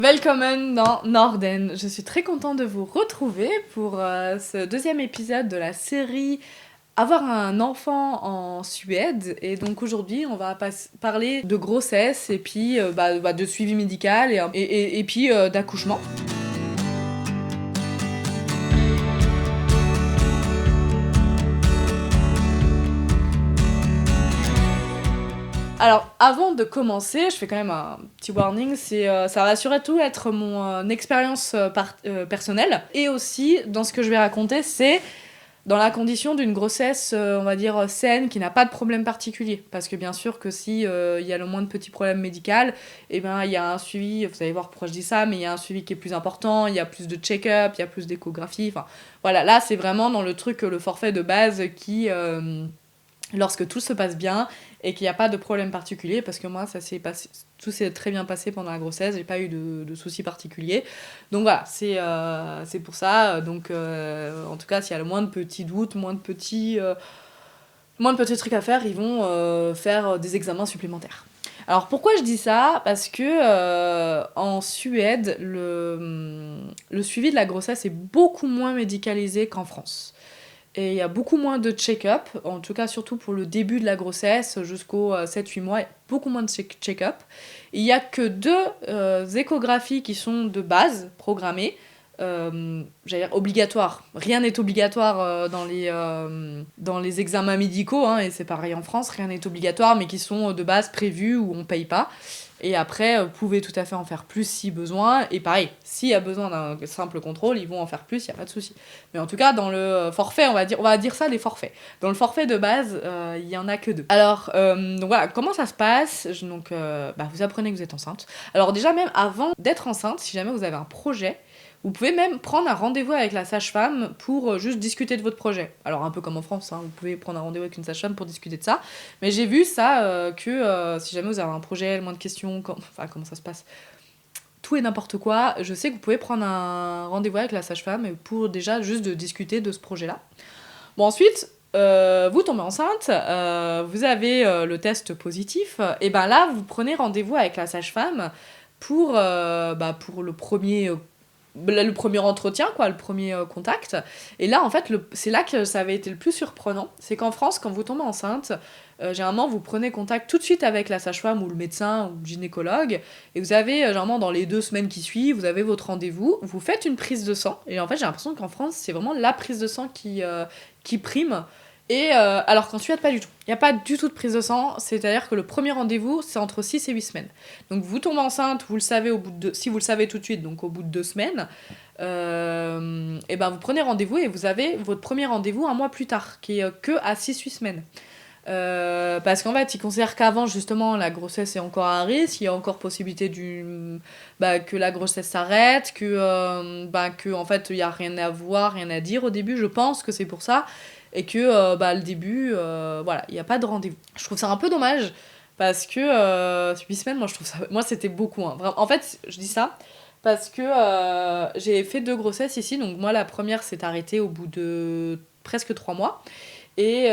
Willkommen dans Norden. Je suis très contente de vous retrouver pour ce deuxième épisode de la série Avoir un enfant en Suède. Et donc aujourd'hui, on va parler de grossesse et puis de suivi médical et puis d'accouchement. Alors, avant de commencer, je fais quand même un petit warning, ça va surtout être mon expérience personnelle. Et aussi, dans ce que je vais raconter, c'est dans la condition d'une grossesse, on va dire, saine, qui n'a pas de problème particulier. Parce que bien sûr que si il y a le moins de petits problèmes médicaux, eh ben, il y a un suivi, vous allez voir pourquoi je dis ça, mais il y a un suivi qui est plus important, il y a plus de check-up, il y a plus d'échographie, enfin, voilà, là, c'est vraiment dans le truc, le forfait de base qui... lorsque tout se passe bien et qu'il n'y a pas de problème particulier, parce que moi, tout s'est très bien passé pendant la grossesse, j'ai pas eu de soucis particuliers. Donc voilà, c'est pour ça. Donc, en tout cas, s'il y a le moins de petits doutes, moins de petits trucs à faire, ils vont faire des examens supplémentaires. Alors pourquoi je dis ça ? Parce que en Suède, le suivi de la grossesse est beaucoup moins médicalisé qu'en France. Et il y a beaucoup moins de check-up, en tout cas surtout pour le début de la grossesse jusqu'aux 7-8 mois, beaucoup moins de check-up. Il n'y a que 2 échographies qui sont de base, programmées, j'allais dire obligatoires. Rien n'est obligatoire dans les examens médicaux, hein, et c'est pareil en France, rien n'est obligatoire, mais qui sont de base prévus où on ne paye pas. Et après, vous pouvez tout à fait en faire plus si besoin. Et pareil, s'il y a besoin d'un simple contrôle, ils vont en faire plus, il n'y a pas de souci. Mais en tout cas, dans le forfait, on va dire ça, les forfaits. Dans le forfait de base, il n'y en a que 2. Alors, donc voilà, comment ça se passe ? Vous apprenez que vous êtes enceinte. Alors déjà, même avant d'être enceinte, si jamais vous avez un projet, vous pouvez même prendre un rendez-vous avec la sage-femme pour juste discuter de votre projet. Alors un peu comme en France, hein, vous pouvez prendre un rendez-vous avec une sage-femme pour discuter de ça. Mais j'ai vu ça, que si jamais vous avez un projet, le moins de questions, comment ça se passe, tout et n'importe quoi, je sais que vous pouvez prendre un rendez-vous avec la sage-femme pour déjà juste de discuter de ce projet-là. Bon, ensuite, vous tombez enceinte, vous avez le test positif, et ben là, vous prenez rendez-vous avec la sage-femme pour le premier entretien, quoi, le premier contact. Et là, en fait, c'est là que ça avait été le plus surprenant. C'est qu'en France, quand vous tombez enceinte, généralement, vous prenez contact tout de suite avec la sage-femme ou le médecin ou le gynécologue. Et vous avez, généralement, dans les 2 semaines qui suivent, vous avez votre rendez-vous. Vous faites une prise de sang. Et en fait, j'ai l'impression qu'en France, c'est vraiment la prise de sang qui prime. Et alors qu'en Suède, pas du tout. Il n'y a pas du tout de prise de sang, c'est-à-dire que le premier rendez-vous, c'est entre 6 et 8 semaines. Donc vous tombez enceinte, vous le savez si vous le savez tout de suite, donc au bout de 2 semaines, et ben vous prenez rendez-vous et vous avez votre premier rendez-vous un mois plus tard, qui est que à 6-8 semaines. Parce qu'en fait, ils considèrent qu'avant, justement, la grossesse est encore à risque, il y a encore possibilité que la grossesse s'arrête, que en fait, il n'y a rien à voir, rien à dire au début, je pense que c'est pour ça. Et que le début, voilà, il n'y a pas de rendez-vous. Je trouve ça un peu dommage, parce que 8 semaines, moi c'était beaucoup. Hein. En fait, je dis ça parce que j'ai fait 2 grossesses ici, donc moi la première s'est arrêtée au bout de presque 3 mois. Et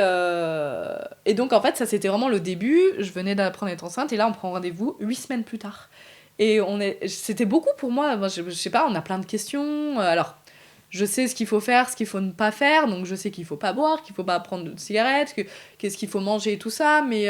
donc en fait, ça c'était vraiment le début, je venais d'apprendre à être enceinte, et là on prend rendez-vous 8 semaines plus tard. Et c'était beaucoup pour moi, je sais pas, on a plein de questions, alors... Je sais ce qu'il faut faire, ce qu'il faut ne pas faire, donc je sais qu'il faut pas boire, qu'il faut pas prendre de cigarettes, qu'est-ce qu'il faut manger et tout ça, mais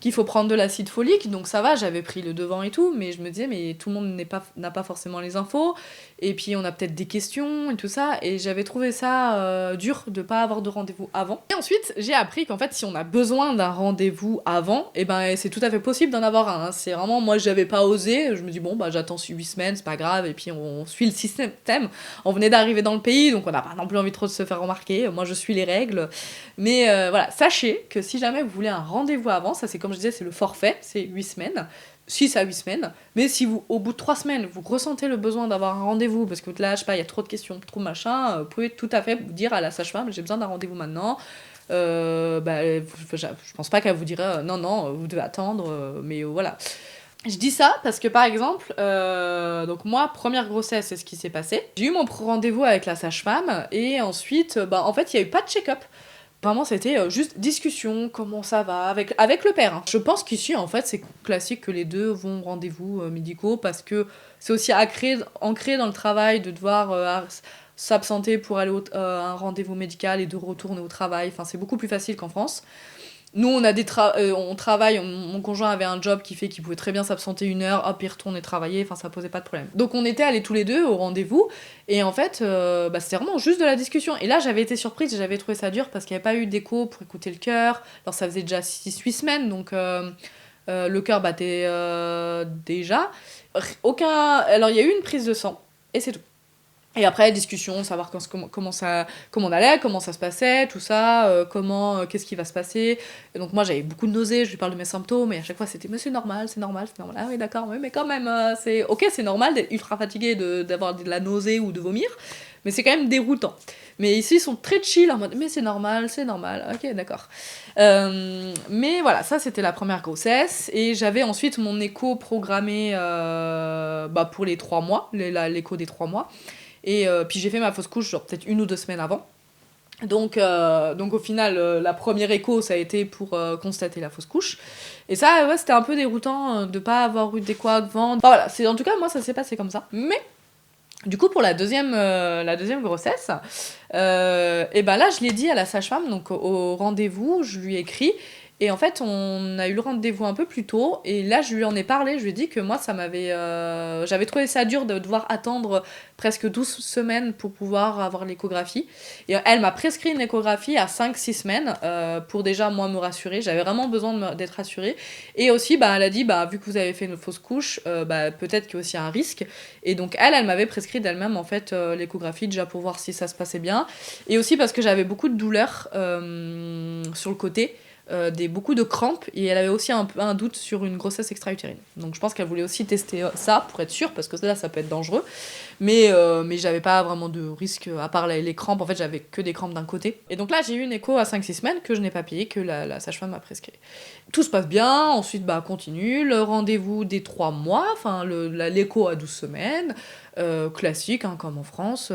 qu'il faut prendre de l'acide folique, donc ça va, j'avais pris le devant et tout, mais je me disais, mais tout le monde n'a pas forcément les infos, et puis on a peut-être des questions et tout ça, et j'avais trouvé ça dur de pas avoir de rendez-vous avant. Et ensuite, j'ai appris qu'en fait, si on a besoin d'un rendez-vous avant, et ben c'est tout à fait possible d'en avoir un. Hein. C'est vraiment, moi j'avais pas osé, je me dis, bon, bah j'attends 8 semaines, c'est pas grave, et puis on suit le système. On venait d'arriver dans le pays, donc on n'a pas non plus envie trop de se faire remarquer. Moi, je suis les règles. Mais voilà, sachez que si jamais vous voulez un rendez-vous avant, ça c'est comme je disais, c'est le forfait, c'est 8 semaines. 6 à 8 semaines. Mais si vous, au bout de 3 semaines, vous ressentez le besoin d'avoir un rendez-vous, parce que là, je sais pas, il y a trop de questions, trop machin, vous pouvez tout à fait vous dire à la sage-femme, j'ai besoin d'un rendez-vous maintenant. Je pense pas qu'elle vous dira non, vous devez attendre, mais voilà. Je dis ça parce que par exemple, donc moi, première grossesse, c'est ce qui s'est passé. J'ai eu mon rendez-vous avec la sage-femme et ensuite, en fait, il n'y a eu pas de check-up. Vraiment, c'était juste discussion, comment ça va, avec le père, hein. Je pense qu'ici, en fait, c'est classique que les deux vont au rendez-vous médicaux parce que c'est aussi ancré dans le travail de devoir s'absenter pour aller à un rendez-vous médical et de retourner au travail. Enfin, c'est beaucoup plus facile qu'en France. Nous, on travaille, mon conjoint avait un job qui fait qu'il pouvait très bien s'absenter 1 heure, hop, il retournait travailler, enfin, ça posait pas de problème. Donc, on était allés tous les deux au rendez-vous, et en fait, c'était vraiment juste de la discussion. Et là, j'avais été surprise, j'avais trouvé ça dur parce qu'il n'y avait pas eu d'écho pour écouter le cœur. Alors, ça faisait déjà 6-8 semaines, donc le cœur battait déjà. Alors, il y a eu une prise de sang, et c'est tout. Et après, discussion, savoir comment on allait, comment ça se passait, tout ça, qu'est-ce qui va se passer. Et donc moi, j'avais beaucoup de nausées, je lui parle de mes symptômes, et à chaque fois, c'était « mais c'est normal, c'est normal, c'est normal ». Ah oui, d'accord, oui, mais quand même, c'est... Ok, c'est normal d'être ultra fatigué, d'avoir de la nausée ou de vomir, mais c'est quand même déroutant. Mais ici, ils sont très chill, en mode « mais c'est normal, ok, d'accord ». Mais voilà, ça, c'était la première grossesse, et j'avais ensuite mon écho programmé pour les 3 mois, l'écho des 3 mois. Et puis j'ai fait ma fausse couche genre peut-être 1 ou 2 semaines avant. Donc au final, la première écho, ça a été pour constater la fausse couche. Et ça, ouais, c'était un peu déroutant de pas avoir eu d'écho avant. Enfin, voilà, en tout cas, moi, ça s'est passé comme ça. Mais du coup, pour la deuxième grossesse, et ben là, je l'ai dit à la sage-femme, donc au rendez-vous, je lui ai écrit. Et en fait, on a eu le rendez-vous un peu plus tôt, et là, je lui en ai parlé, je lui ai dit que moi, j'avais trouvé ça dur de devoir attendre presque 12 semaines pour pouvoir avoir l'échographie. Et elle m'a prescrit une échographie à 5-6 semaines, pour déjà, moi, me rassurer. J'avais vraiment besoin d'être rassurée. Et aussi, elle a dit, vu que vous avez fait une fausse couche, peut-être qu'il y a aussi un risque. Et donc, elle m'avait prescrit d'elle-même, en fait, l'échographie, déjà pour voir si ça se passait bien. Et aussi parce que j'avais beaucoup de douleurs sur le côté. Beaucoup de crampes, et elle avait aussi un doute sur une grossesse extra-utérine. Donc je pense qu'elle voulait aussi tester ça pour être sûre, parce que là ça peut être dangereux. Mais j'avais pas vraiment de risque à part les crampes. En fait, j'avais que des crampes d'un côté. Et donc là, j'ai eu une écho à 5-6 semaines que je n'ai pas payé, que la sage-femme m'a prescrit. Tout se passe bien, ensuite continue, le rendez-vous des 3 mois, enfin l'écho à 12 semaines, classique, hein, comme en France.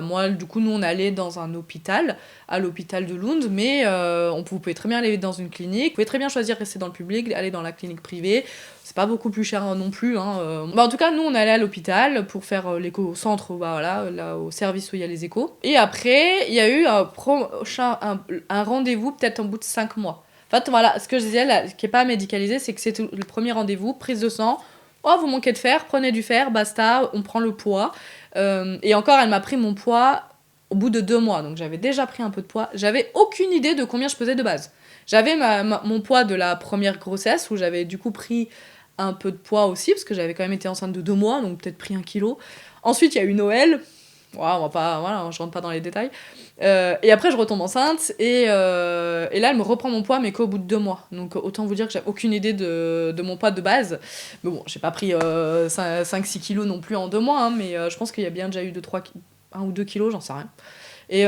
Moi, du coup, nous on allait dans un hôpital, à l'hôpital de Lund, mais vous pouvait très bien aller dans une clinique, vous pouvez très bien choisir de rester dans le public, aller dans la clinique privée, c'est pas beaucoup plus cher non plus, hein. En tout cas, nous on allait à l'hôpital pour faire l'écho au centre, là, au service où il y a les échos. Et après, il y a eu un rendez-vous peut-être au bout de 5 mois. En fait, voilà, ce que je disais, là, qui est pas médicalisé, c'est que c'est le premier rendez-vous, prise de sang. Oh, vous manquez de fer, prenez du fer, basta, on prend le poids. Et encore, elle m'a pris mon poids au bout de 2 mois, donc j'avais déjà pris un peu de poids. J'avais aucune idée de combien je pesais de base. J'avais mon poids de la première grossesse, où j'avais du coup pris un peu de poids aussi, parce que j'avais quand même été enceinte de 2 mois, donc peut-être pris 1 kilo. Ensuite, il y a eu Noël. Je rentre pas dans les détails. Et après, je retombe enceinte, et là, elle me reprend mon poids, mais qu'au bout de 2 mois. Donc, autant vous dire que j'ai aucune idée de mon poids de base. Mais bon, j'ai pas pris 5-6 kilos non plus en 2 mois, hein, mais je pense qu'il y a bien déjà eu 1 ou 2 kilos, j'en sais rien. Et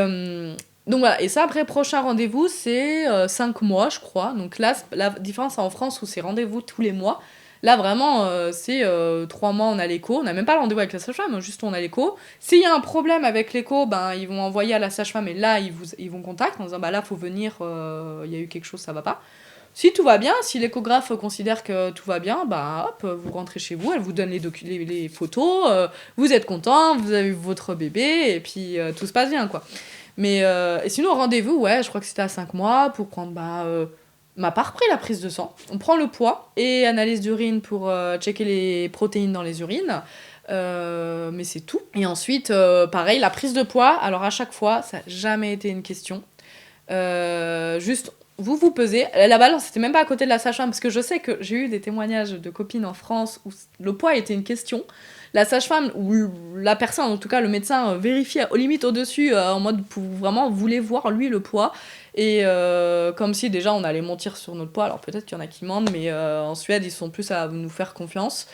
donc voilà, et ça, après, prochain rendez-vous, c'est 5 mois, je crois. Donc là, la différence en France, où c'est rendez-vous tous les mois. Là, vraiment, c'est 3 mois, on a l'écho. On n'a même pas le rendez-vous avec la sage-femme, juste on a l'écho. S'il y a un problème avec l'écho, ils vont envoyer à la sage-femme, et là, ils vont contacter en disant, là, faut venir, il y a eu quelque chose, ça va pas. Si tout va bien, si l'échographe considère que tout va bien, hop, vous rentrez chez vous, elle vous donne les photos, vous êtes content, vous avez eu votre bébé, et puis tout se passe bien, quoi. Mais et sinon, rendez-vous, ouais, je crois que c'était à 5 mois pour prendre, m'a pas repris la prise de sang. On prend le poids et analyse d'urine pour checker les protéines dans les urines. Mais c'est tout. Et ensuite, pareil, la prise de poids. Alors à chaque fois, ça n'a jamais été une question. Juste, vous pesez. La balance, c'était même pas à côté de la sage-femme, parce que je sais que j'ai eu des témoignages de copines en France où le poids était une question. La sage-femme, ou la personne, en tout cas le médecin, vérifiait aux limites au-dessus, en mode vraiment voulait voir lui le poids. Et comme si déjà on allait mentir sur notre poids, alors peut-être qu'il y en a qui mentent, mais en Suède ils sont plus à nous faire confiance.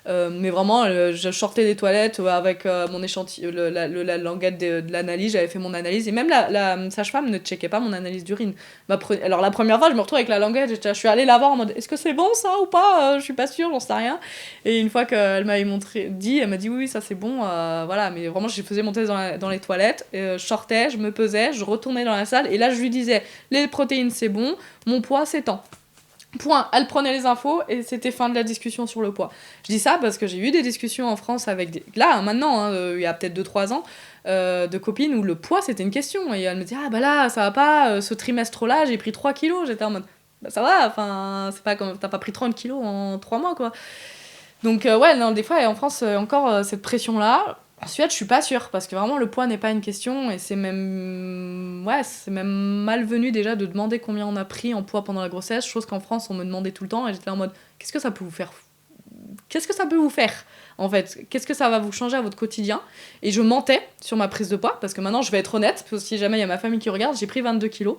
Mais vraiment, je sortais des toilettes avec mon échantillon, la languette de l'analyse, j'avais fait mon analyse. Et même la sage-femme ne checkait pas mon analyse d'urine. Alors la première fois, je me retrouve avec la languette, je suis allée la voir en mode est-ce que c'est bon ça ou pas. Je suis pas sûre, j'en sais rien. Et une fois qu'elle m'avait elle m'a dit oui, ça c'est bon. Voilà, mais vraiment, je faisais mon test dans les toilettes. Je sortais, je me pesais, je retournais dans la salle. Et là, je lui disais les protéines c'est bon, mon poids c'est tant. Point. Elle prenait les infos et c'était fin de la discussion sur le poids. Je dis ça parce que j'ai eu des discussions en France avec là, maintenant, il y a peut-être 2-3 ans, de copines où le poids c'était une question. Et elle me dit ah bah là, ça va pas, ce trimestre-là, j'ai pris 3 kilos. J'étais en mode bah ça va, enfin, c'est pas comme t'as pas pris 30 kilos en 3 mois quoi. Donc ouais, non, des fois, en France, encore cette pression-là. En Suède, je suis pas sûre, parce que vraiment, le poids n'est pas une question, et c'est même... Ouais, c'est même malvenu déjà de demander combien on a pris en poids pendant la grossesse, chose qu'en France, on me demandait tout le temps, et j'étais en mode, qu'est-ce que ça peut vous faire ? Qu'est-ce que ça peut vous faire, en fait ? Qu'est-ce que ça va vous changer à votre quotidien ? Et je mentais sur ma prise de poids, parce que maintenant, je vais être honnête, parce que si jamais il y a ma famille qui regarde, j'ai pris 22 kilos.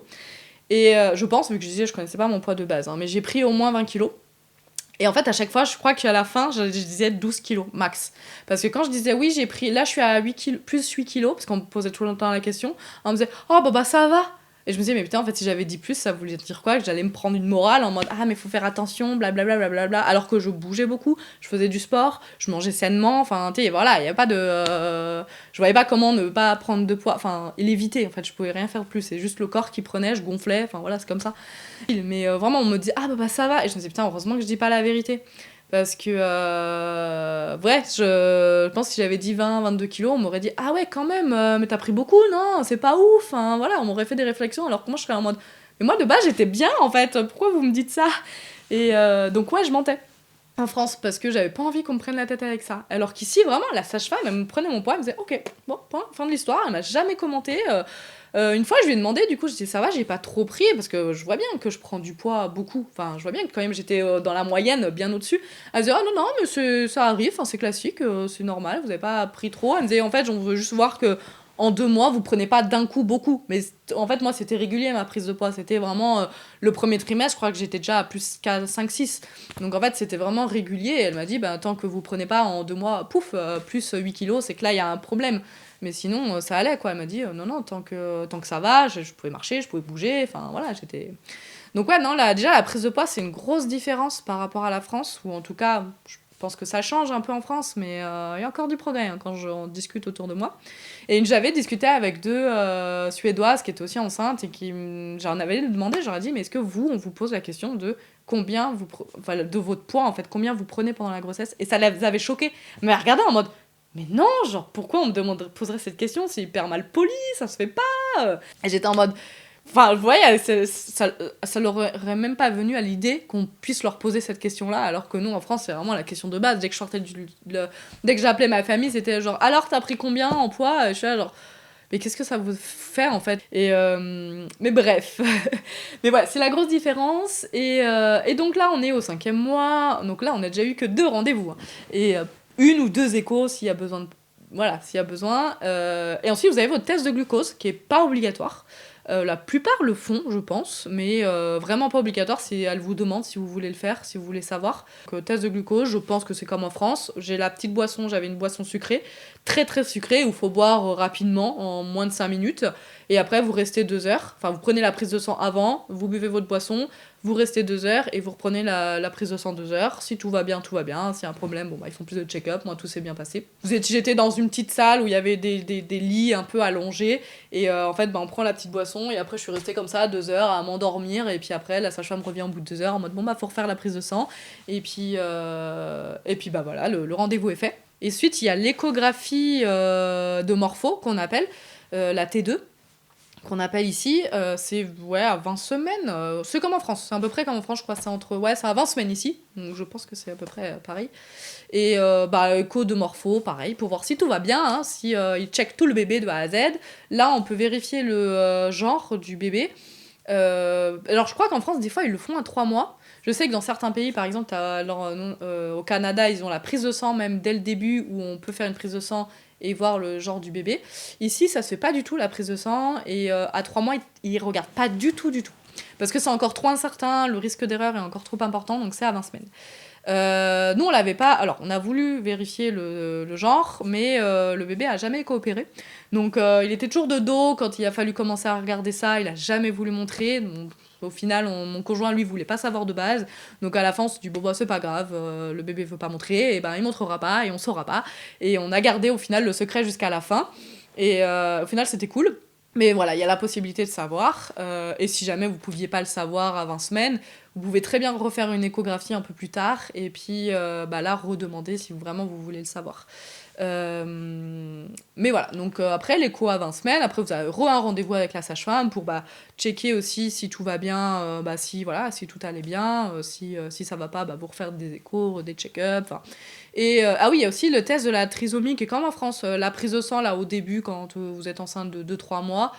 Et je pense, vu que je disais, je connaissais pas mon poids de base, hein, mais j'ai pris au moins 20 kilos. Et en fait, à chaque fois, je crois qu'à la fin, je disais 12 kilos max. Parce que quand je disais oui, j'ai pris. Là, je suis à 8 kilos, plus 8 kilos, parce qu'on me posait tout le temps la question. On me disait oh, bah ça va. Et je me disais, mais putain, en fait, si j'avais dit plus, ça voulait dire quoi ? Que j'allais me prendre une morale en mode ah, mais faut faire attention, blablabla, blablabla. Alors que je bougeais beaucoup, je faisais du sport, je mangeais sainement. Enfin, tu sais, voilà, il n'y a pas de. Je voyais pas comment ne pas prendre de poids. Enfin, l'éviter, en fait, je pouvais rien faire de plus. C'est juste le corps qui prenait, je gonflais, enfin voilà, c'est comme ça. Mais vraiment, on me dit ah, bah ça va. Et je me disais, putain, heureusement que je dis pas la vérité. Parce que, ouais, je pense que si j'avais dit 22 kilos, on m'aurait dit ah ouais, quand même, mais t'as pris beaucoup, non ? C'est pas ouf. Hein, voilà, on m'aurait fait des réflexions, alors que moi, je serais en mode mais moi, de base, j'étais bien, en fait, pourquoi vous me dites ça ? Et donc, ouais, je mentais en France, parce que j'avais pas envie qu'on me prenne la tête avec ça. Alors qu'ici, vraiment, la sage-femme, elle me prenait mon poids, elle me disait ok, bon, point, fin de l'histoire, elle m'a jamais commenté. Une fois, je lui ai demandé, du coup, je dis ça va, j'ai pas trop pris, parce que je vois bien que je prends du poids beaucoup. Enfin, je vois bien que quand même j'étais dans la moyenne, bien au-dessus. Elle me disait, ah non, non, mais ça arrive, c'est classique, c'est normal, vous avez pas pris trop. Elle me disait, en fait, on veut juste voir que en 2 mois, vous prenez pas d'un coup beaucoup. Mais en fait, moi, c'était régulier ma prise de poids. C'était vraiment le premier trimestre, je crois que j'étais déjà à plus qu'à 5-6. Donc en fait, c'était vraiment régulier. Et elle m'a dit, tant que vous prenez pas en 2 mois, pouf, plus 8 kilos, c'est que là, il y a un problème. Mais sinon, ça allait, quoi. Elle m'a dit, non, non, tant que ça va, je pouvais marcher, je pouvais bouger. Enfin, voilà, j'étais... Donc ouais, non, là, déjà, la prise de poids, c'est une grosse différence par rapport à la France. Ou en tout cas, je pense que ça change un peu en France, mais il y a encore du progrès quand j'en discute autour de moi. Et j'avais discuté avec 2 Suédoises qui étaient aussi enceintes et j'en avais demandé, j'aurais dit, mais est-ce que on vous pose la question de combien de votre poids, en fait, combien vous prenez pendant la grossesse ? Et ça les avait choquées. Mais regardez en mode, mais non, genre, pourquoi on me poserait cette question ? C'est hyper mal poli, ça se fait pas. Et j'étais en mode... Enfin, vous voyez, ça leur aurait même pas venu à l'idée qu'on puisse leur poser cette question-là, alors que nous, en France, c'est vraiment la question de base. Dès que je sortais dès que j'appelais ma famille, c'était genre, alors, t'as pris combien en poids ? Et je suis là, genre, mais qu'est-ce que ça vous fait, en fait ? Mais bref. Mais voilà, c'est la grosse différence. Et donc là, on est au 5e mois. Donc là, on a déjà eu que 2 rendez-vous. Hein. Et 1 ou 2 échos s'il y a besoin de... Voilà, s'il y a besoin. Et ensuite, vous avez votre test de glucose, qui est pas obligatoire. La plupart le font, je pense, mais vraiment pas obligatoire si elle vous demande si vous voulez le faire, si vous voulez savoir. Donc, test de glucose, je pense que c'est comme en France. J'ai la petite boisson, j'avais une boisson sucrée, très très sucrée, où il faut boire rapidement, en moins de 5 minutes. Et après, vous restez 2 heures. Enfin, vous prenez la prise de sang avant, vous buvez votre boisson, vous restez 2 heures et vous reprenez la prise de sang 2 heures. Si tout va bien, tout va bien. S'il y a un problème, ils font plus de check-up. Moi, tout s'est bien passé. J'étais dans une petite salle où il y avait des lits un peu allongés. Et en fait, on prend la petite boisson et après, je suis restée comme ça 2 heures à m'endormir. Et puis après, la sage-femme revient au bout de 2 heures en mode faut refaire la prise de sang. Et puis voilà, le rendez-vous est fait. Et ensuite, il y a l'échographie de morpho qu'on appelle la T2. Qu'on appelle ici, c'est à 20 semaines. C'est comme en France, c'est à peu près comme en France, je crois, c'est à 20 semaines ici, donc je pense que c'est à peu près pareil. Et écho de morpho, pareil, pour voir si tout va bien, hein, si ils checkent tout le bébé de A à Z. Là, on peut vérifier le genre du bébé. Alors, je crois qu'en France, des fois, ils le font à 3 mois. Je sais que dans certains pays, par exemple, au Canada, ils ont la prise de sang même dès le début, où on peut faire une prise de sang et voir le genre du bébé. Ici, ça se fait pas du tout, la prise de sang, et à 3 mois, ils regardent pas du tout. Parce que c'est encore trop incertain, le risque d'erreur est encore trop important, donc c'est à 20 semaines. Nous, on l'avait pas. Alors, on a voulu vérifier le genre, mais le bébé a jamais coopéré. Donc, il était toujours de dos quand il a fallu commencer à regarder ça. Il a jamais voulu montrer. Donc, au final, mon conjoint, lui, voulait pas savoir de base. Donc, à la fin, on s'est dit, bon, bah, c'est pas grave, le bébé veut pas montrer, et ben, il montrera pas, et on saura pas. Et on a gardé, au final, le secret jusqu'à la fin. Et au final, c'était cool. Mais voilà, il y a la possibilité de savoir. Et si jamais vous pouviez pas le savoir à 20 semaines, vous pouvez très bien refaire une échographie un peu plus tard et puis bah là redemander si vraiment vous voulez le savoir. Mais voilà, donc après l'écho à 20 semaines, après vous avez un rendez-vous avec la sage-femme pour bah, checker aussi si tout va bien, bah, si, voilà, si tout allait bien, si ça va pas, bah, vous refaire des échos, des check-ups. Et ah oui, il y a aussi le test de la trisomie qui est comme en France, la prise de sang là au début quand vous êtes enceinte de 2-3 mois,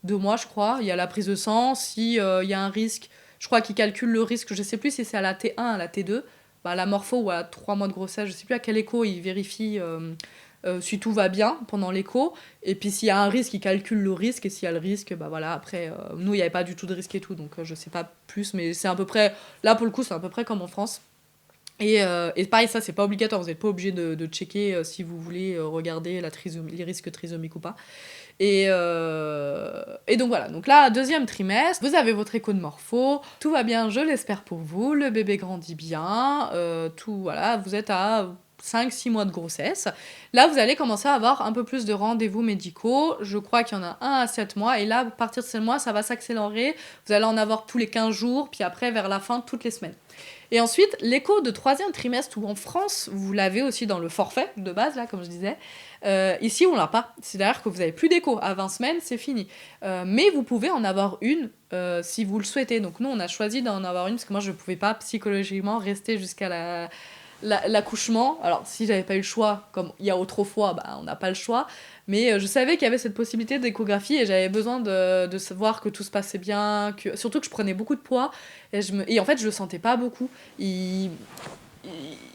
2 mois je crois, il y a la prise de sang, si il y a un risque, je crois qu'ils calculent le risque, je sais plus si c'est à la T1, à la T2, bah, la morpho ou à 3 mois de grossesse, je sais plus à quel écho ils vérifient si tout va bien pendant l'écho, et puis s'il y a un risque, ils calculent le risque, et s'il y a le risque, bah voilà, après, nous il n'y avait pas du tout de risque et tout, donc je sais pas plus, mais c'est à peu près, là pour le coup c'est à peu près comme en France. Et pareil, ça c'est pas obligatoire, vous n'êtes pas obligé de checker si vous voulez regarder les risques trisomiques ou pas. Et donc voilà, donc là, deuxième trimestre, vous avez votre écho de morpho, tout va bien, je l'espère pour vous, le bébé grandit bien, tout, voilà, vous êtes à 5-6 mois de grossesse. Là, vous allez commencer à avoir un peu plus de rendez-vous médicaux, je crois qu'il y en a un à 7 mois, et là, à partir de 7 mois, ça va s'accélérer, vous allez en avoir tous les 15 jours, puis après, vers la fin, toutes les semaines. Et ensuite, l'écho de troisième trimestre, où en France, vous l'avez aussi dans le forfait de base, là, comme je disais. Ici, on l'a pas. C'est-à-dire que vous avez plus d'écho. À 20 semaines, c'est fini. Mais vous pouvez en avoir une si vous le souhaitez. Donc nous, on a choisi d'en avoir une parce que moi, je ne pouvais pas psychologiquement rester jusqu'à l'accouchement. Alors, si j'avais pas eu le choix, comme il y a autrefois, bah, on n'a pas le choix. Mais je savais qu'il y avait cette possibilité d'échographie et j'avais besoin de savoir que tout se passait bien, surtout que je prenais beaucoup de poids et en fait je le sentais pas beaucoup.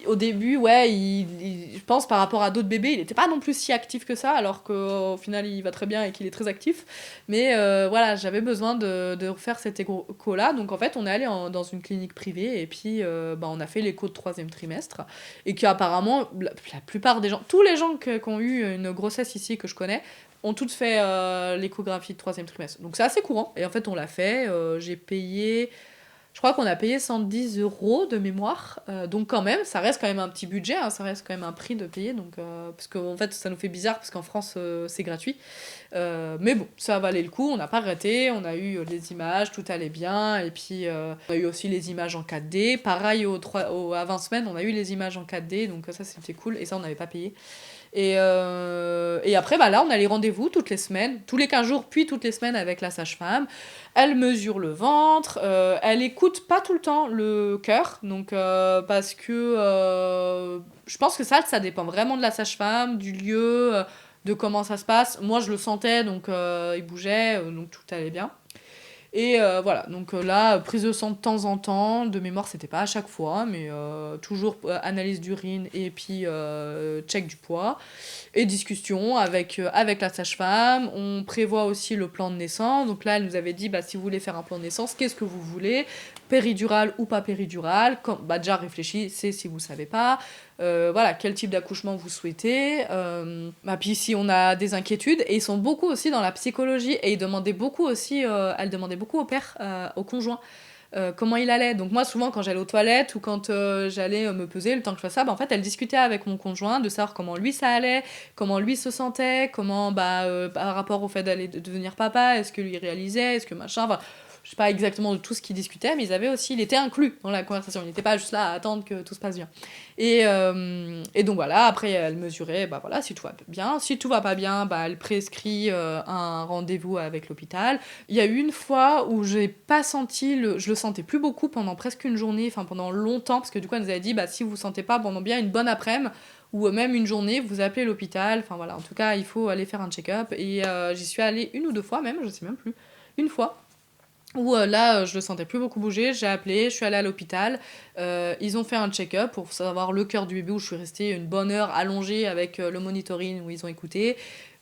Au début, ouais, je pense par rapport à d'autres bébés, il n'était pas non plus si actif que ça, alors qu'au final il va très bien et qu'il est très actif. Mais voilà, j'avais besoin de refaire cet écho-là. Donc en fait, on est allé dans une clinique privée et puis bah, on a fait l'écho de troisième trimestre. Et qu'apparemment, la plupart des gens, tous les gens qui ont eu une grossesse ici que je connais, ont toutes fait l'échographie de troisième trimestre. Donc c'est assez courant. Et en fait, on l'a fait. J'ai payé. Je crois qu'on a payé 110 euros de mémoire. Donc quand même, ça reste quand même un petit budget, hein, ça reste quand même un prix de payer. Donc, parce qu'en fait, ça nous fait bizarre parce qu'en France, c'est gratuit. Mais bon, ça valait le coup, on n'a pas arrêté, on a eu les images, tout allait bien. Et puis, on a eu aussi les images en 4D. Pareil, à 20 semaines, on a eu les images en 4D. Donc ça, c'était cool. Et ça, on n'avait pas payé. Et après, bah là, on a les rendez-vous toutes les semaines, tous les 15 jours, puis toutes les semaines avec la sage-femme. Elle mesure le ventre, elle écoute pas tout le temps le cœur, donc parce que je pense que ça dépend vraiment de la sage-femme, du lieu, de comment ça se passe. Moi, je le sentais, donc il bougeait, donc tout allait bien. Et voilà, donc là, prise de sang de temps en temps, de mémoire, c'était pas à chaque fois, mais toujours analyse d'urine et puis check du poids. Et discussion avec la sage-femme. On prévoit aussi le plan de naissance. Donc là, elle nous avait dit, bah, si vous voulez faire un plan de naissance, qu'est-ce que vous voulez ? Péridurale ou pas péridurale ? Bah, déjà réfléchissez si vous ne savez pas. Voilà, quel type d'accouchement vous souhaitez. Bah, puis si on a des inquiétudes, et ils sont beaucoup aussi dans la psychologie, et ils demandaient beaucoup aussi, elle demandait beaucoup au père, au conjoint. Comment il allait. Donc moi, souvent, quand j'allais aux toilettes ou quand j'allais me peser, le temps que je fasse ça, bah, en fait, elle discutait avec mon conjoint de savoir comment lui ça allait, comment lui se sentait, comment, par rapport au fait d'aller devenir papa, est-ce que lui réalisait, est-ce que machin, enfin, je sais pas exactement de tout ce qu'ils discutaient, mais il était inclus dans la conversation, il n'était pas juste là à attendre que tout se passe bien. Et donc voilà, après elle mesurait, bah voilà, si tout va bien. Si tout va pas bien, bah elle prescrit un rendez-vous avec l'hôpital. Il y a eu une fois où j'ai pas senti, je le sentais plus beaucoup pendant presque une journée, enfin pendant longtemps, parce que du coup elle nous avait dit, bah si vous sentez pas pendant bien une bonne après-midi, ou même une journée, vous appelez l'hôpital, enfin voilà, en tout cas il faut aller faire un check-up. Et j'y suis allée une ou deux fois même, je sais même plus, une fois. Où là, je le sentais plus beaucoup bouger, j'ai appelé, je suis allée à l'hôpital, ils ont fait un check-up pour savoir le cœur du bébé, où je suis restée une bonne heure allongée avec le monitoring où ils ont écouté.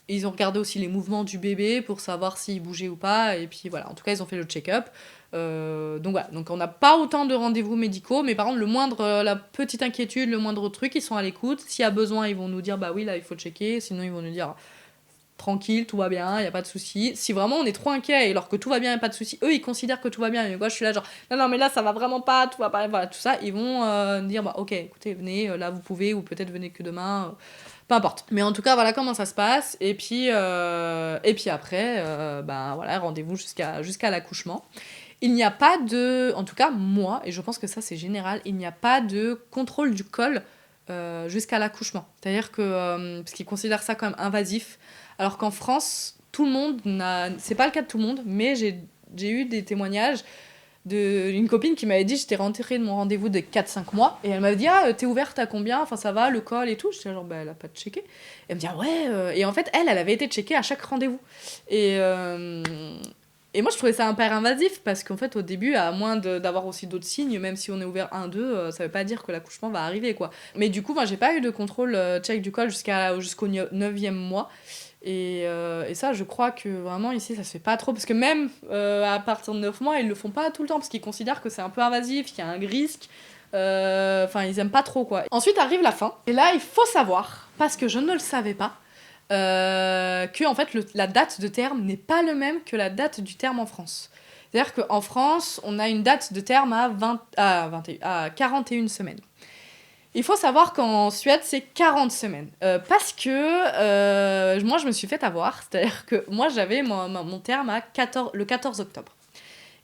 Ils ont regardé aussi les mouvements du bébé pour savoir s'il bougeait ou pas, et puis voilà, en tout cas ils ont fait le check-up. Donc voilà, donc on n'a pas autant de rendez-vous médicaux, mais par contre, la petite inquiétude, le moindre truc, ils sont à l'écoute. S'il y a besoin, ils vont nous dire, bah oui, là, il faut checker. Sinon, ils vont nous dire, tranquille, tout va bien, il n'y a pas de souci. Si vraiment on est trop inquiet, alors que tout va bien, il n'y a pas de souci, eux, ils considèrent que tout va bien. Mais moi, je suis là, genre, non, mais là, ça va vraiment pas, tout va pas, voilà, tout ça. Ils vont dire, bah ok, écoutez, venez, là, vous pouvez, ou peut-être venez que demain. Peu importe. Mais en tout cas, voilà comment ça se passe. Et puis après, ben voilà, rendez-vous jusqu'à l'accouchement. Il n'y a pas de... En tout cas, moi, et je pense que ça c'est général, il n'y a pas de contrôle du col jusqu'à l'accouchement. C'est-à-dire que... parce qu'ils considèrent ça comme invasif. Alors qu'en France, tout le monde n'a... C'est pas le cas de tout le monde, mais j'ai eu des témoignages d'une copine qui m'avait dit, j'étais rentrée de mon rendez-vous de 4-5 mois, et elle m'avait dit, ah, t'es ouverte à combien, enfin ça va, le col et tout. J'étais genre, bah elle a pas checké. Et elle me dit, ah ouais, et en fait, elle avait été checkée à chaque rendez-vous. Et moi, je trouvais ça hyper invasif, parce qu'en fait, au début, à moins d'avoir aussi d'autres signes, même si on est ouvert 1-2, ça veut pas dire que l'accouchement va arriver, quoi. Mais du coup, moi, j'ai pas eu de contrôle check du col jusqu'au 9e mois. Et ça, je crois que vraiment ici, ça se fait pas trop. Parce que même à partir de 9 mois, ils le font pas tout le temps. Parce qu'ils considèrent que c'est un peu invasif, qu'il y a un risque. Enfin, ils aiment pas trop, quoi. Ensuite arrive la fin. Et là, il faut savoir, parce que je ne le savais pas, que en fait, la date de terme n'est pas le même que la date du terme en France. C'est-à-dire qu'en France, on a une date de terme à 41 semaines. Il faut savoir qu'en Suède, c'est 40 semaines. Parce que moi, je me suis fait avoir. C'est-à-dire que moi, j'avais mon terme le 14 octobre.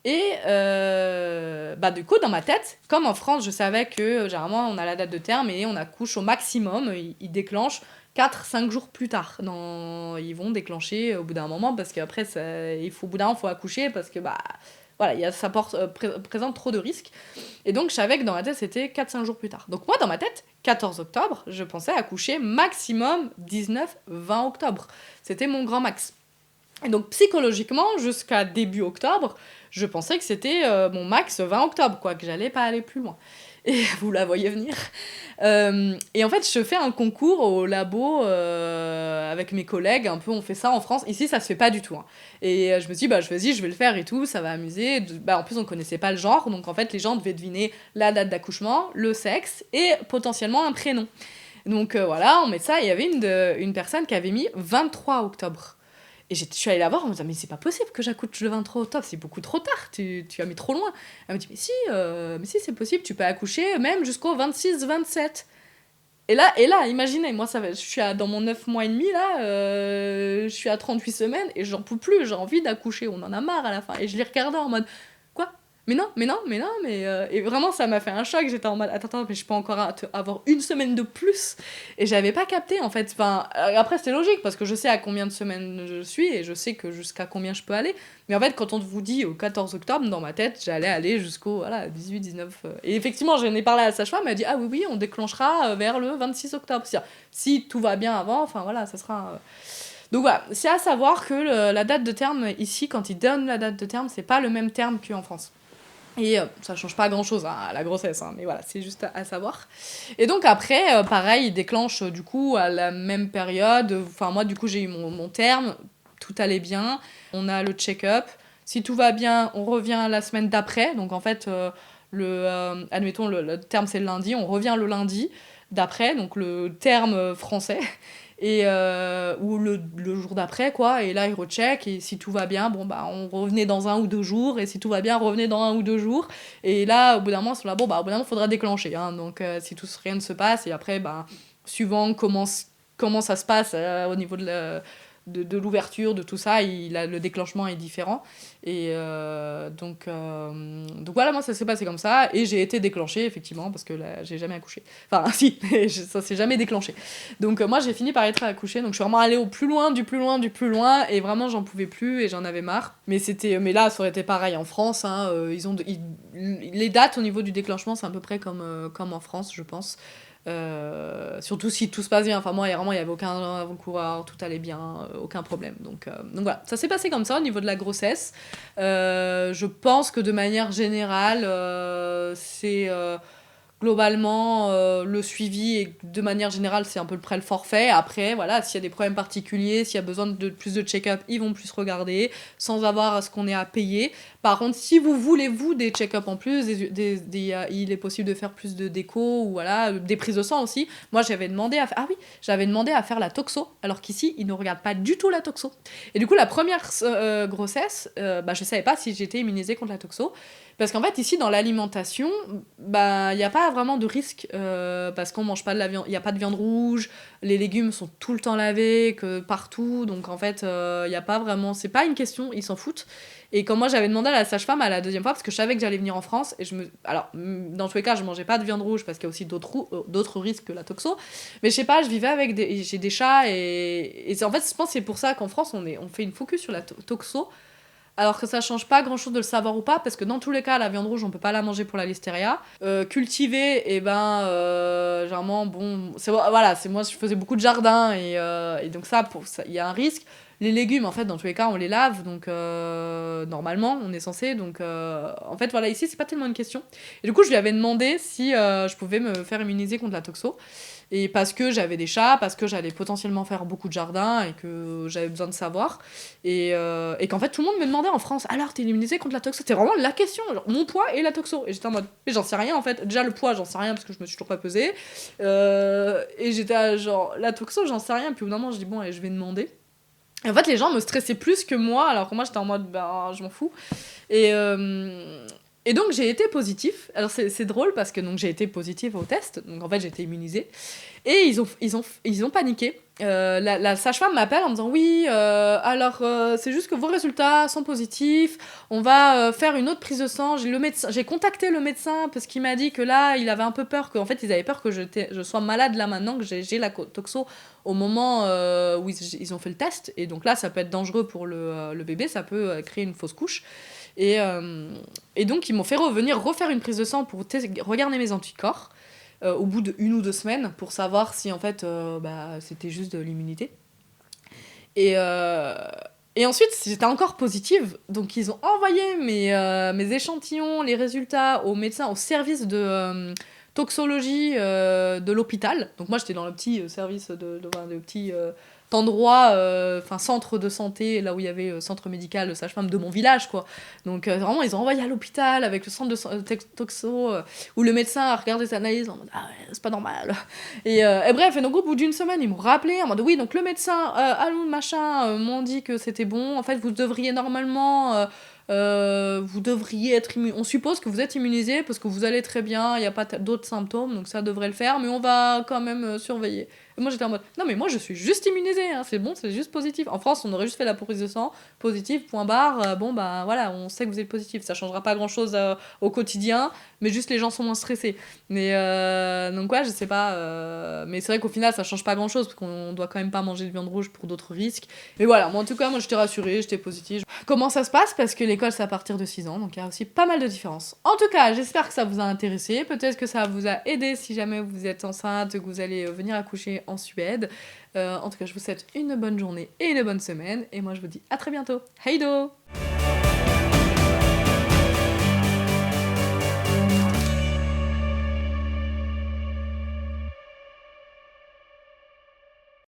Et bah, du coup, dans ma tête, comme en France, je savais que généralement, on a la date de terme et on accouche au maximum. Ils déclenchent 4-5 jours plus tard. Ils vont déclencher au bout d'un moment parce qu'après, au bout d'un moment, il faut accoucher parce que bah, voilà, ça présente trop de risques. Et donc, je savais que dans ma tête, c'était 4-5 jours plus tard. Donc, moi, dans ma tête, 14 octobre, je pensais accoucher maximum 19-20 octobre. C'était mon grand max. Et donc, psychologiquement, jusqu'à début octobre, je pensais que c'était mon max 20 octobre, quoi, que j'allais pas aller plus loin. Et vous la voyez venir. Et en fait, je fais un concours au labo avec mes collègues, un peu, on fait ça en France. Ici, ça se fait pas du tout. Hein. Et je me suis dit, bah, je vais le faire et tout, ça va amuser. En plus, on connaissait pas le genre, donc en fait, les gens devaient deviner la date d'accouchement, le sexe et potentiellement un prénom. Donc voilà, on met ça, et il y avait une personne qui avait mis 23 octobre. Et je suis allée la voir en me disant, mais c'est pas possible que j'accouche le 23 octobre, c'est beaucoup trop tard, tu as mis trop loin. Elle me dit, mais si c'est possible, tu peux accoucher même jusqu'au 26-27. Et là, imaginez, moi, je suis dans mon 9 mois et demi, là, je suis à 38 semaines, et j'en peux plus, j'ai envie d'accoucher, on en a marre à la fin. Et je les regardais en mode, quoi ? Mais non, et vraiment, ça m'a fait un choc, j'étais en mode, attends, mais je peux encore avoir une semaine de plus. Et j'avais pas capté, en fait. Enfin, après, c'était logique, parce que je sais à combien de semaines je suis, et je sais que jusqu'à combien je peux aller. Mais en fait, quand on vous dit au 14 octobre, dans ma tête, j'allais aller jusqu'au 18, 19... Et effectivement, j'en ai parlé à la sage-femme, elle m'a dit, ah oui, on déclenchera vers le 26 octobre. C'est-à-dire, si tout va bien avant, enfin voilà, ça sera... Donc voilà, c'est à savoir que la date de terme, ici, quand ils donnent la date de terme, c'est pas le même terme qu'en France. Et ça change pas grand chose à la grossesse, hein, mais voilà, c'est juste à savoir. Et donc après, pareil, il déclenche du coup à la même période. Enfin, moi, du coup, j'ai eu mon terme, tout allait bien. On a le check-up. Si tout va bien, on revient la semaine d'après. Donc en fait, admettons, le terme c'est le lundi, on revient le lundi d'après, donc le terme français. Et ou le jour d'après, quoi, et là il recheck, et si tout va bien, bon bah on revenait dans 1 ou 2 jours, et si tout va bien, revenez dans 1 ou 2 jours, et là au bout d'un moment, au bout d'un moment, faudra déclencher, hein, donc si rien ne se passe, et après, bah, suivant comment ça se passe au niveau de l'ouverture, de tout ça, le déclenchement est différent. Et donc voilà, moi ça s'est passé comme ça, et j'ai été déclenchée effectivement, parce que là j'ai jamais accouché. Enfin si, ça s'est jamais déclenché. Donc moi j'ai fini par être accouchée, donc je suis vraiment allée au plus loin, du plus loin, et vraiment j'en pouvais plus, et j'en avais marre. Mais là ça aurait été pareil en France, hein, les dates au niveau du déclenchement c'est à peu près comme en France, je pense. Surtout si tout se passe bien. Enfin, moi, vraiment, il n'y avait aucun avant-coureur, tout allait bien, aucun problème. Donc voilà, ça s'est passé comme ça au niveau de la grossesse. Je pense que de manière générale, c'est Globalement, le suivi et de manière générale, c'est un peu près le forfait. Après, voilà, s'il y a des problèmes particuliers, s'il y a besoin de plus de check-up, ils vont plus regarder sans avoir à ce qu'on ait à payer. Par contre, si vous voulez, vous, des check-up en plus, il est possible de faire plus de déco ou voilà, des prises de sang aussi. Moi, j'avais demandé à faire la toxo, alors qu'ici, ils ne regardent pas du tout la toxo. Et du coup, la première grossesse, je savais pas si j'étais immunisée contre la toxo. Parce qu'en fait, ici, dans l'alimentation, il n'y a pas vraiment de risque, parce qu'on mange pas de la viande, il n'y a pas de viande rouge, les légumes sont tout le temps lavés, que partout, donc en fait, il y a pas vraiment, c'est pas une question, ils s'en foutent. Et quand moi, j'avais demandé à la sage-femme à la deuxième fois, parce que je savais que j'allais venir en France, alors, dans tous les cas, je mangeais pas de viande rouge, parce qu'il y a aussi d'autres risques que la toxo, mais je sais pas, je vivais avec j'ai des chats, et en fait, je pense que c'est pour ça qu'en France, on fait une focus sur la toxo, alors que ça change pas grand chose de le savoir ou pas, parce que dans tous les cas, la viande rouge, on peut pas la manger pour la listeria. Cultiver, généralement, bon, voilà, c'est moi, je faisais beaucoup de jardin, et donc il y a un risque. Les légumes, en fait, dans tous les cas, on les lave, donc normalement, on est censé, donc en fait, voilà, ici, c'est pas tellement une question. Et du coup, je lui avais demandé si je pouvais me faire immuniser contre la toxo. Et parce que j'avais des chats, parce que j'allais potentiellement faire beaucoup de jardin et que j'avais besoin de savoir. Et qu'en fait, tout le monde me demandait en France, alors t'es immunisée contre la toxo? C'était vraiment la question, genre, mon poids et la toxo. Et j'étais en mode, mais j'en sais rien en fait. Déjà, le poids, j'en sais rien parce que je me suis toujours pas pesée. Et j'étais genre, la toxo, j'en sais rien. Puis au bout d'un moment, je dis, bon, allez, je vais demander. Et en fait, les gens me stressaient plus que moi, alors que moi, j'étais en mode, je m'en fous. Et, euh, et donc j'ai été positif. Alors c'est drôle parce que donc j'ai été positive au test, donc en fait j'ai été immunisée. Et ils ont paniqué. La sage-femme m'appelle en me disant oui, c'est juste que vos résultats sont positifs. On va faire une autre prise de sang. J'ai contacté le médecin parce qu'il m'a dit que là il avait un peu peur qu'en fait ils avaient peur que je sois malade là maintenant que j'ai la toxo au moment où ils ont fait le test. Et donc là ça peut être dangereux pour le bébé, ça peut créer une fausse couche. Et donc, ils m'ont fait refaire une prise de sang pour regarder mes anticorps au bout d'1 ou 2 semaines pour savoir si en fait c'était juste de l'immunité. Et, euh, et ensuite, j'étais encore positive, donc ils ont envoyé mes échantillons, les résultats aux médecins, au service de toxologie de l'hôpital. Donc moi, j'étais dans le petit service le petit endroit, centre de santé, là où il y avait centre médical, sage-femme de mon village, quoi. Donc vraiment, ils ont envoyé à l'hôpital avec le centre de toxo, où le médecin a regardé les analyses en mode ah ouais, c'est pas normal. Et bref, et donc au bout d'une semaine, ils m'ont rappelé en mode oui, donc le médecin, allô, machin, m'ont dit que c'était bon. En fait, vous devriez normalement. Vous devriez être on suppose que vous êtes immunisé parce que vous allez très bien, il n'y a pas d'autres symptômes, donc ça devrait le faire, mais on va quand même surveiller. Et moi j'étais en mode non mais moi je suis juste immunisée, hein, c'est bon, c'est juste positif. En France on aurait juste fait la prise de sang, positif, point barre, voilà, on sait que vous êtes positif, ça changera pas grand chose au quotidien, mais juste les gens sont moins stressés. Mais donc ouais, je sais pas, mais c'est vrai qu'au final ça change pas grand chose parce qu'on doit quand même pas manger de viande rouge pour d'autres risques. Mais voilà, moi en tout cas, moi j'étais rassurée, j'étais positive. Comment ça se passe? Parce que l'école c'est à partir de 6 ans, donc il y a aussi pas mal de différences. En tout cas, j'espère que ça vous a intéressé, peut-être que ça vous a aidé si jamais vous êtes enceinte, que vous allez venir accoucher en Suède. En tout cas, je vous souhaite une bonne journée et une bonne semaine, et moi je vous dis à très bientôt. Heido!